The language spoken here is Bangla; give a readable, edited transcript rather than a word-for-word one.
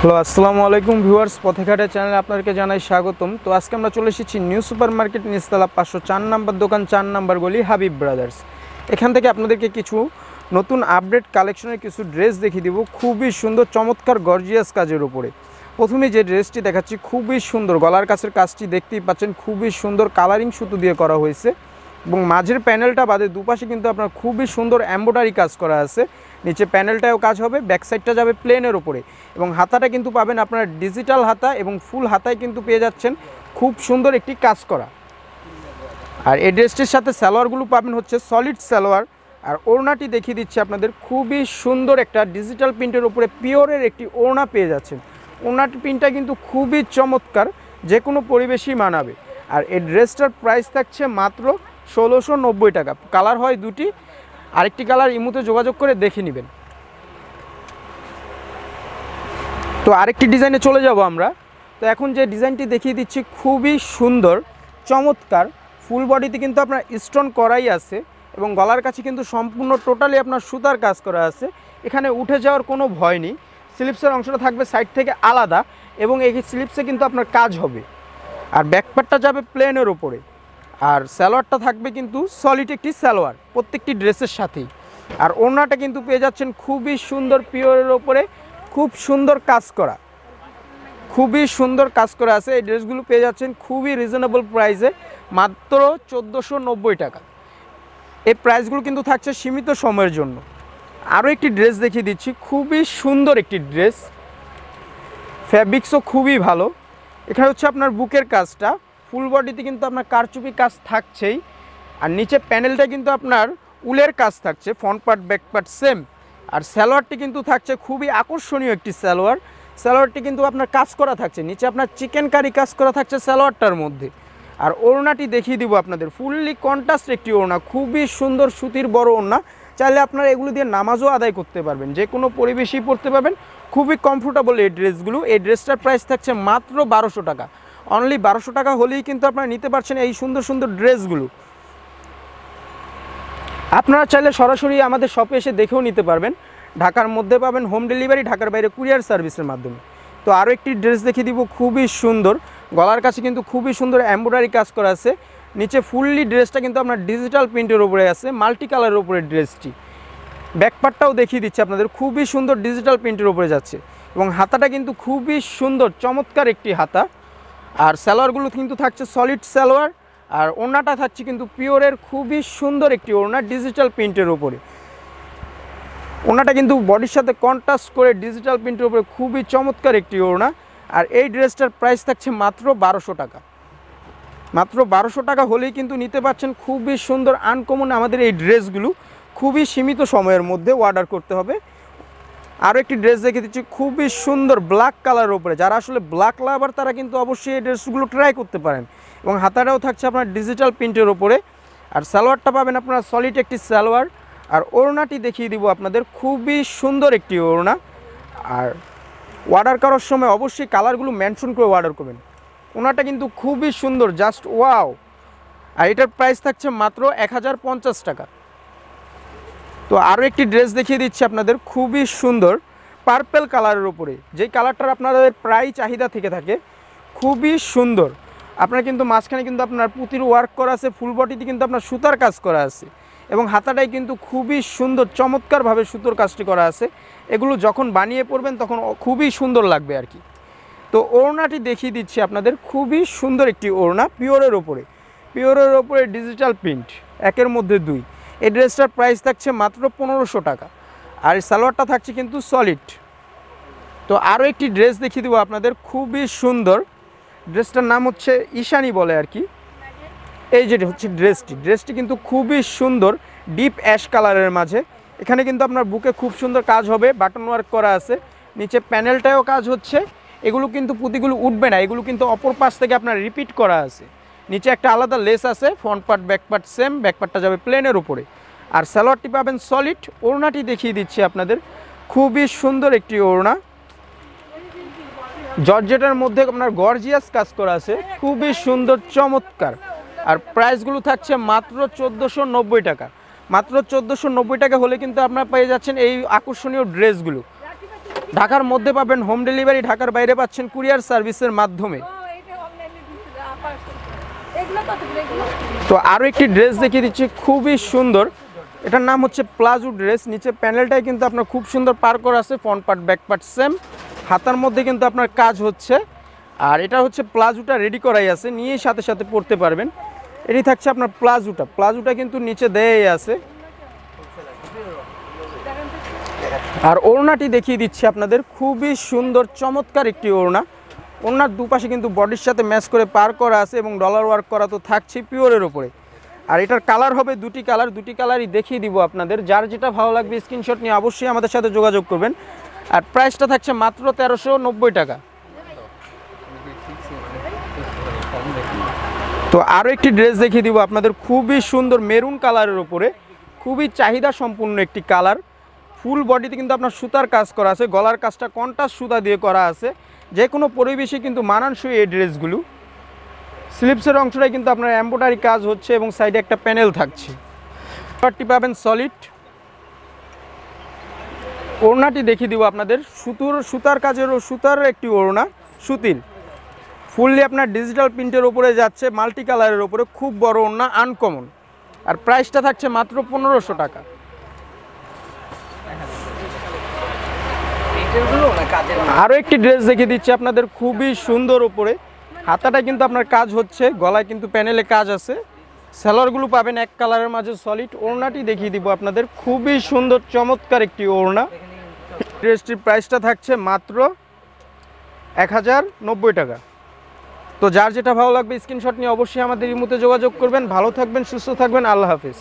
হ্যালো আসসালামু আলাইকুম ভিউয়ার্স, পথেঘাটের চ্যানেলে আপনাদেরকে জানাই স্বাগতম। তো আজকে আমরা চলে এসেছি নিউ সুপার মার্কেট নিচতলা 504 নম্বর দোকান, 4 নম্বর গলি, হাবিব ব্রাদার্স। এখান থেকে আপনাদেরকে কিছু নতুন আপডেট কালেকশনের কিছু ড্রেস দেখিয়ে দিব, খুবই সুন্দর চমৎকার গর্জিয়াস কাজের উপরে। প্রথমে যে ড্রেসটি দেখাচ্ছি খুবই সুন্দর, গলার কাছের কাজটি দেখতেই পাচ্ছেন, খুবই সুন্দর কালারিং সুতো দিয়ে করা হয়েছে এবং মাঝের প্যানেলটা বাদে দুপাশে কিন্তু আপনার খুবই সুন্দর এমব্রয়ডারি কাজ করা আছে। নিচে প্যানেলটাও কাজ হবে, ব্যাক সাইডটা যাবে প্লেনের ওপরে এবং হাতাটা কিন্তু পাবেন আপনার ডিজিটাল হাতা এবং ফুল হাতায় কিন্তু পেয়ে যাচ্ছেন খুব সুন্দর একটি কাজ করা। আর এই ড্রেসটির সাথে সালোয়ারগুলো পাবেন হচ্ছে সলিড সালোয়ার। আর ওড়নাটি দেখিয়ে দিচ্ছি আপনাদের, খুবই সুন্দর একটা ডিজিটাল প্রিন্টের উপরে পিওরের একটি ওড়না পেয়ে যাচ্ছেন। ওড়নাটির প্রিন্টটা কিন্তু খুবই চমৎকার, যে কোনো পরিবেশই মানাবে। আর এই ড্রেসটার প্রাইস থাকছে মাত্র 1690 টাকা। কালার হয় দুটি, আরেকটি কালার ইমুতে যোগাযোগ করে দেখে নেবেন। তো আরেকটি ডিজাইনে চলে যাব আমরা। তো এখন যে ডিজাইনটি দেখিয়ে দিচ্ছি খুবই সুন্দর চমৎকার, ফুল বডিতে কিন্তু আপনার স্টোন করাই আছে এবং গলার কাছে কিন্তু সম্পূর্ণ টোটালি আপনার সুতার কাজ করা আছে। এখানে উঠে যাওয়ার কোনো ভয় নেই। স্লিপসের অংশটা থাকবে সাইড থেকে আলাদা এবং এই স্লিপসে কিন্তু আপনার কাজ হবে। আর ব্যাকপার্টটা যাবে প্লেনের ওপরে। আর সালোয়ারটা থাকবে কিন্তু সলিড একটি সালোয়ার প্রত্যেকটি ড্রেসের সাথেই। আর ওড়নাটা কিন্তু পেয়ে যাচ্ছেন খুবই সুন্দর পিওরের ওপরে, খুব সুন্দর কাজ করা, খুবই সুন্দর কাজ করা আছে। এই ড্রেসগুলো পেয়ে যাচ্ছেন খুবই রিজনেবল প্রাইসে, মাত্র 1490 টাকা। এই প্রাইসগুলো কিন্তু থাকছে সীমিত সময়ের জন্য। আরও একটি ড্রেস দেখিয়ে দিচ্ছি, খুবই সুন্দর একটি ড্রেস, ফ্যাব্রিক্সও খুবই ভালো। এখানে হচ্ছে আপনার বুকের কাজটা, ফুল বডিতে কিন্তু আপনার কারচুপি কাজ থাকছেই। আর নিচে প্যানেলটা কিন্তু আপনার উলের কাজ থাকছে, front part back part same. আর সালোয়ারটি কিন্তু থাকছে খুবই আকর্ষণীয় একটি সালোয়ার। সালোয়ারটি কিন্তু আপনার কাজ করা থাকছে, নিচে আপনার চিকেন কারি কাজ করা থাকছে সালোয়ারটার মধ্যে। আর ওড়নাটি দেখিয়ে দিব আপনাদের, ফুললি কন্ট্রাস্ট একটি ওড়না, খুবই সুন্দর সুতির বড় ওড়না। চাইলে আপনারা এগুলো দিয়ে নামাজও আদায় করতে পারবেন, যে কোনো পরিবেশেই পরতে পারবেন, খুবই কমফোর্টেবল এই ড্রেসগুলো। এই ড্রেসটার প্রাইস থাকছে মাত্র 1200 টাকা। অনলি 1200 টাকা হলেই কিন্তু আপনারা নিতে পারছেন এই সুন্দর সুন্দর ড্রেসগুলো। আপনারা চাইলে সরাসরি আমাদের শপে এসে দেখেও নিতে পারবেন। ঢাকার মধ্যে পাবেন হোম ডেলিভারি, ঢাকার বাইরে কুরিয়ার সার্ভিসের মাধ্যমে। তো আরও একটি ড্রেস দেখিয়ে দিব, খুবই সুন্দর, গলার কাছে কিন্তু খুবই সুন্দর এমব্রয়ডারি কাজ করা আছে। নিচে ফুললি ড্রেসটা কিন্তু আপনার ডিজিটাল প্রিন্টের উপরে আছে, মাল্টি কালারের উপরে ড্রেসটি। ব্যাকপার্টটাও দেখিয়ে দিচ্ছি আপনাদের, খুবই সুন্দর ডিজিটাল প্রিন্টের উপরে যাচ্ছে এবং হাতাটা কিন্তু খুবই সুন্দর চমৎকার একটি হাতা। আর সালোয়ারগুলো কিন্তু থাকছে সলিড সালোয়ার। আর ওড়নাটা থাকছে কিন্তু পিওরের খুবই সুন্দর একটি ওড়না, ডিজিটাল প্রিন্টের উপরে। ওড়নাটা কিন্তু বডির সাথে কন্ট্রাস্ট করে ডিজিটাল প্রিন্টের উপরে খুবই চমৎকার একটি ওড়না। আর এই ড্রেসটার প্রাইস থাকছে মাত্র 1200 টাকা। মাত্র 1200 টাকা হলেই কিন্তু নিতে পারছেন খুবই সুন্দর আনকমন আমাদের এই ড্রেসগুলো। খুবই সীমিত সময়ের মধ্যে অর্ডার করতে হবে। আরও একটি ড্রেস দেখে দিচ্ছি, খুবই সুন্দর ব্ল্যাক কালারের উপরে। যারা আসলে ব্ল্যাক লাভার তারা কিন্তু অবশ্যই এই ড্রেসগুলো ট্রাই করতে পারেন। এবং হাতাটাও থাকছে আপনার ডিজিটাল প্রিন্টের ওপরে। আর সালোয়ারটা পাবেন আপনারা সলিড একটি সালোয়ার। আর ওড়নাটি দেখিয়ে দিব আপনাদের, খুবই সুন্দর একটি ওড়না। আর অর্ডার করার সময় অবশ্যই কালারগুলো মেনশন করে অর্ডার করবেন। ওড়নাটা কিন্তু খুবই সুন্দর, জাস্ট ওয়াও। আর এটার প্রাইস থাকছে মাত্র 1050 টাকা। তো আরও একটি ড্রেস দেখিয়ে দিচ্ছি আপনাদের, খুবই সুন্দর পার্পেল কালারের উপরে, যেই কালারটার আপনাদের প্রায় চাহিদা থেকে থাকে, খুবই সুন্দর। আপনার কিন্তু মাঝখানে কিন্তু আপনার পুঁতির ওয়ার্ক করা আছে, ফুল বডিতে কিন্তু আপনার সুতার কাজ করা আছে এবং হাতাটাই কিন্তু খুবই সুন্দর চমৎকারভাবে সুতোর কাজটি করা আছে। এগুলো যখন বানিয়ে পরবেন তখন খুবই সুন্দর লাগবে আর কি। তো ওড়নাটি দেখিয়ে দিচ্ছি আপনাদের, খুবই সুন্দর একটি ওড়না, পিওরের ওপরে, পিওরের ওপরে ডিজিটাল প্রিন্ট, একের মধ্যে দুই। এই ড্রেসটার প্রাইস থাকছে মাত্র 1500 টাকা। আর এই সালোয়ারটা থাকছে কিন্তু সলিড। তো আরও একটি ড্রেস দেখিয়ে দেবো আপনাদের, খুবই সুন্দর। ড্রেসটার নাম হচ্ছে ঈশানী বলে আর কি। এই যে হচ্ছে ড্রেসটি কিন্তু খুবই সুন্দর, ডিপ অ্যাশ কালারের মাঝে। এখানে কিন্তু আপনার বুকে খুব সুন্দর কাজ হবে, বাটন ওয়ার্ক করা আছে, নিচে প্যানেলটাও কাজ হচ্ছে। এগুলো কিন্তু পুঁতিগুলো উঠবে না, এগুলো কিন্তু অপর পাশ থেকে আপনার রিপিট করা আছে। নিচে একটা আলাদা লেস আছে, front part back part same, back পার্টটা যাবে প্লেনের উপরে। আর সালোয়ারটি পাবেন সলিড। ওড়নাটি দেখিয়ে দিচ্ছি আপনাদের, খুবই সুন্দর একটি ওড়না, জর্জেটের মধ্যে আপনার গর্জিয়াস কাজ করা আছে, খুবই সুন্দর চমৎকার। আর প্রাইসগুলো থাকছে মাত্র 1490 টাকা। মাত্র 1490 টাকা হলে কিন্তু আপনারা পেয়ে যাচ্ছেন এই আকর্ষণীয় ড্রেসগুলো। ঢাকার মধ্যে পাবেন হোম ডেলিভারি, ঢাকার বাইরে পাচ্ছেন কুরিয়ার সার্ভিসের মাধ্যমে। তো আরও একটি ড্রেস দেখিয়ে দিচ্ছি, খুবই সুন্দর। এটার নাম হচ্ছে প্লাজো ড্রেস। নিচে প্যানেলটাই কিন্তু আপনার খুব সুন্দর পার করা আছে, front part back part same. হাতার মধ্যে কিন্তু আপনার কাজ হচ্ছে। আর এটা হচ্ছে প্লাজোটা রেডি করাই আছে, নিয়ে সাথে সাথে পরতে পারবেন। এটি থাকছে আপনার প্লাজোটা কিন্তু নিচে দেয়াই আছে। আর ওড়নাটি দেখিয়ে দিচ্ছি আপনাদের, খুবই সুন্দর চমৎকার একটি ওড়না। ওড়নার দুপাশে কিন্তু বডির সাথে ম্যাচ করে পার করা আছে এবং ডলার ওয়ার্ক করা তো থাকছে পিওরের ওপরে। আর এটার কালার হবে দুটি কালারই দেখিয়ে দিব আপনাদের। যার যেটা ভালো লাগবে স্ক্রিনশট নিয়ে অবশ্যই আমাদের সাথে যোগাযোগ করবেন। আর প্রাইসটা থাকছে মাত্র 1390 টাকা। তো আরও একটি ড্রেস দেখিয়ে দিব আপনাদের, খুবই সুন্দর মেরুন কালারের ওপরে, খুবই চাহিদা সম্পূর্ণ একটি কালার। ফুল বডিতে কিন্তু আপনার সুতার কাজ করা আছে, গলার কাজটা কন্ট্রাস্ট সুতা দিয়ে করা আছে। যে কোনো পরিবেশে কিন্তু মানানসই এই ড্রেসগুলো। স্লিপসের অংশটাই কিন্তু আপনার এমব্রয়ডারি কাজ হচ্ছে এবং সাইডে একটা প্যানেল থাকছে। কাপড়টি পাবেন সলিড। ওড়নাটি দেখিয়ে দিব আপনাদের, সুতার কাজেরও সুতার একটি ওড়না, সুতির, ফুললি আপনার ডিজিটাল প্রিন্টের ওপরে যাচ্ছে, মাল্টি কালারের ওপরে, খুব বড় ওড়না, আনকমন। আর প্রাইসটা থাকছে মাত্র 1500 টাকা। আরও একটি ড্রেস দেখিয়ে দিচ্ছি আপনাদের, খুবই সুন্দর ওপরে। হাতাটা কিন্তু আপনার কাজ হচ্ছে, গলায় কিন্তু প্যানেলে কাজ আছে। সেলারগুলো পাবেন এক কালারের মাঝে সলিড। ওড়নাটি দেখিয়ে দিব আপনাদের, খুবই সুন্দর চমৎকার একটি ওড়না। ড্রেসটির প্রাইসটা থাকছে মাত্র 1090 টাকা। তো যার যেটা ভালো লাগবে স্ক্রিনশট নিয়ে অবশ্যই আমাদের ইমোতে যোগাযোগ করবেন। ভালো থাকবেন, সুস্থ থাকবেন, আল্লাহ হাফিজ।